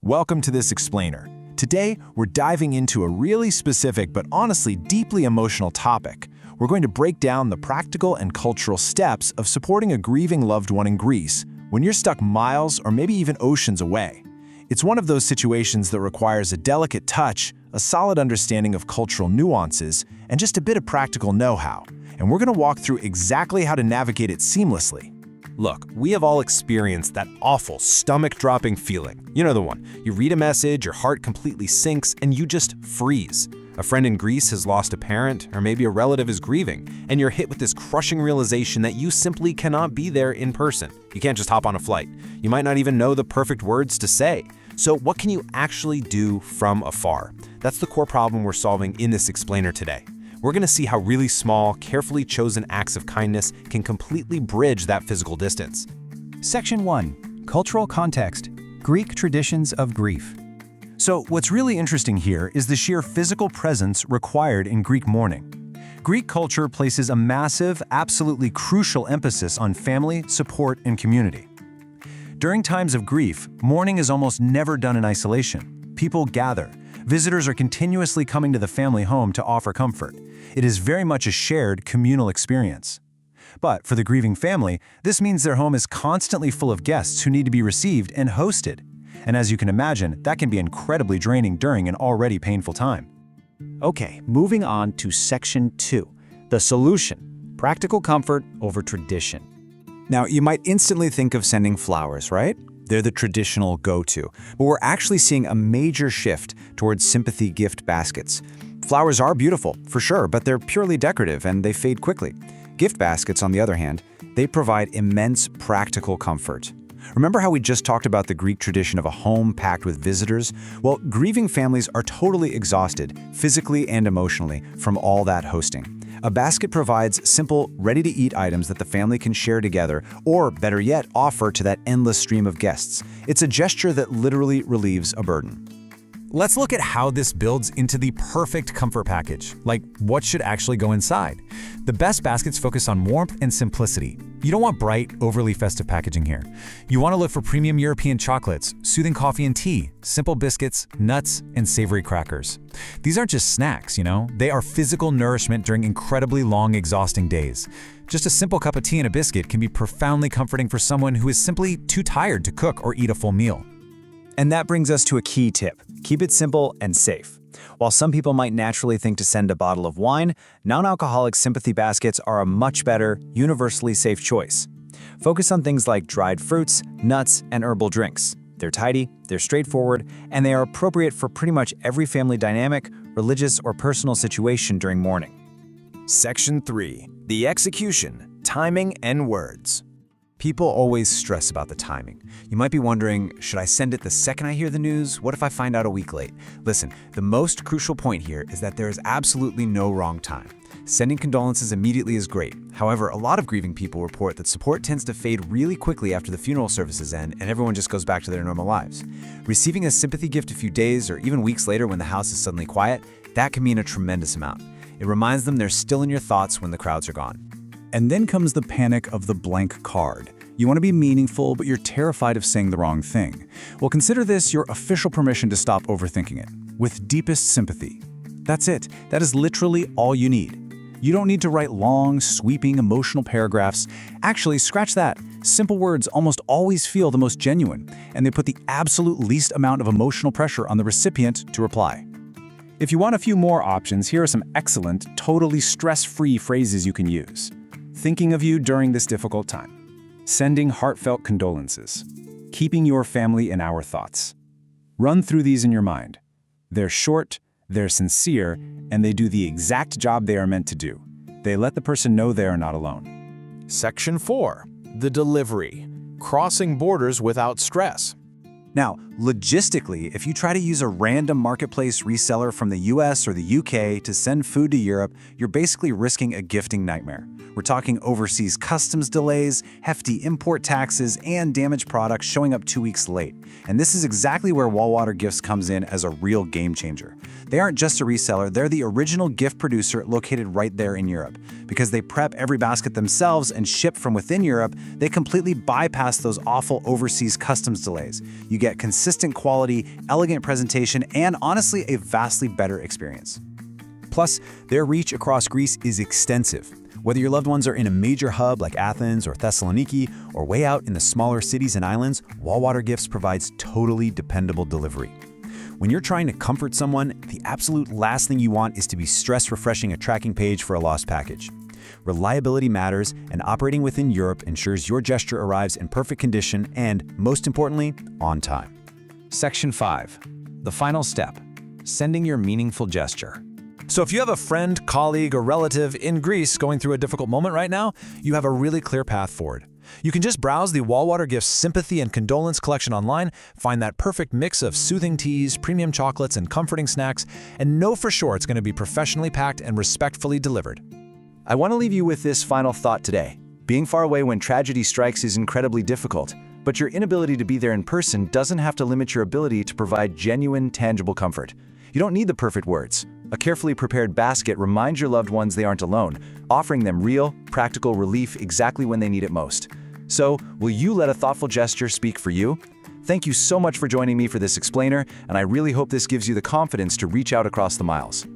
Welcome to this explainer. Today, we're diving into a really specific but honestly deeply emotional topic. We're going to break down the practical and cultural steps of supporting a grieving loved one in Greece when you're stuck miles or maybe even oceans away. It's one of those situations that requires a delicate touch, a solid understanding of cultural nuances, and just a bit of practical know-how. And we're going to walk through exactly how to navigate it seamlessly. Look, we have all experienced that awful, stomach-dropping feeling. You know the one. You read a message, your heart completely sinks, and you just freeze. A friend in Greece has lost a parent, or maybe a relative is grieving, and you're hit with this crushing realization that you simply cannot be there in person. You can't just hop on a flight. You might not even know the perfect words to say. So what can you actually do from afar? That's the core problem we're solving in this explainer today. We're going to see how really small, carefully chosen acts of kindness can completely bridge that physical distance. Section 1. Cultural Context. Greek Traditions of Grief. So what's really interesting here is the sheer physical presence required in Greek mourning. Greek culture places a massive, absolutely crucial emphasis on family, support, and community. During times of grief, mourning is almost never done in isolation. People gather. Visitors are continuously coming to the family home to offer comfort. It is very much a shared, communal experience. But for the grieving family, this means their home is constantly full of guests who need to be received and hosted. And as you can imagine, that can be incredibly draining during an already painful time. Okay, moving on to Section 2. The solution. Practical comfort over tradition. Now, you might instantly think of sending flowers, right? They're the traditional go-to, but we're actually seeing a major shift towards sympathy gift baskets. Flowers are beautiful, for sure, but they're purely decorative and they fade quickly. Gift baskets, on the other hand, they provide immense practical comfort. Remember how we just talked about the Greek tradition of a home packed with visitors? Well, grieving families are totally exhausted, physically and emotionally, from all that hosting. A basket provides simple, ready-to-eat items that the family can share together, or better yet, offer to that endless stream of guests. It's a gesture that literally relieves a burden. Let's look at how this builds into the perfect comfort package, like what should actually go inside. The best baskets focus on warmth and simplicity. You don't want bright, overly festive packaging here. You want to look for premium European chocolates, soothing coffee and tea, simple biscuits, nuts, and savory crackers. These aren't just snacks, they are physical nourishment during incredibly long, exhausting days. Just a simple cup of tea and a biscuit can be profoundly comforting for someone who is simply too tired to cook or eat a full meal. And that brings us to a key tip. Keep it simple and safe. While some people might naturally think to send a bottle of wine, non-alcoholic sympathy baskets are a much better, universally safe choice. Focus on things like dried fruits, nuts, and herbal drinks. They're tidy, they're straightforward, and they are appropriate for pretty much every family dynamic, religious, or personal situation during mourning. Section 3. The execution, timing, and words. People always stress about the timing. You might be wondering, should I send it the second I hear the news? What if I find out a week late? Listen, the most crucial point here is that there is absolutely no wrong time. Sending condolences immediately is great. However, a lot of grieving people report that support tends to fade really quickly after the funeral services end and everyone just goes back to their normal lives. Receiving a sympathy gift a few days or even weeks later when the house is suddenly quiet, that can mean a tremendous amount. It reminds them they're still in your thoughts when the crowds are gone. And then comes the panic of the blank card. You want to be meaningful, but you're terrified of saying the wrong thing. Well, consider this your official permission to stop overthinking it. With deepest sympathy. That's it. That is literally all you need. You don't need to write long, sweeping, emotional paragraphs. Actually, scratch that. Simple words almost always feel the most genuine, and they put the absolute least amount of emotional pressure on the recipient to reply. If you want a few more options, here are some excellent, totally stress-free phrases you can use. Thinking of you during this difficult time. Sending heartfelt condolences. Keeping your family in our thoughts. Run through these in your mind. They're short, they're sincere, and they do the exact job they are meant to do. They let the person know they are not alone. Section 4. The delivery. Crossing borders without stress. Now, logistically, if you try to use a random marketplace reseller from the US or the UK to send food to Europe, you're basically risking a gifting nightmare. We're talking overseas customs delays, hefty import taxes, and damaged products showing up 2 weeks late. And this is exactly where Walwater Gifts comes in as a real game changer. They aren't just a reseller, they're the original gift producer located right there in Europe. Because they prep every basket themselves and ship from within Europe, they completely bypass those awful overseas customs delays. You get consistent consistent quality, elegant presentation, and honestly, a vastly better experience. Plus, their reach across Greece is extensive. Whether your loved ones are in a major hub like Athens or Thessaloniki, or way out in the smaller cities and islands, Walwater Gifts provides totally dependable delivery. When you're trying to comfort someone, the absolute last thing you want is to be stress-refreshing a tracking page for a lost package. Reliability matters, and operating within Europe ensures your gesture arrives in perfect condition and, most importantly, on time. Section 5. The final step. Sending your meaningful gesture. So if you have a friend, colleague, or relative in Greece going through a difficult moment right now, you have a really clear path forward. You can just browse the Walwater Gifts Sympathy and Condolence collection online, find that perfect mix of soothing teas, premium chocolates, and comforting snacks, and know for sure it's going to be professionally packed and respectfully delivered. I want to leave you with this final thought today. Being far away when tragedy strikes is incredibly difficult, but your inability to be there in person doesn't have to limit your ability to provide genuine, tangible comfort. You don't need the perfect words. A carefully prepared basket reminds your loved ones they aren't alone, offering them real, practical relief exactly when they need it most. So, will you let a thoughtful gesture speak for you? Thank you so much for joining me for this explainer, and I really hope this gives you the confidence to reach out across the miles.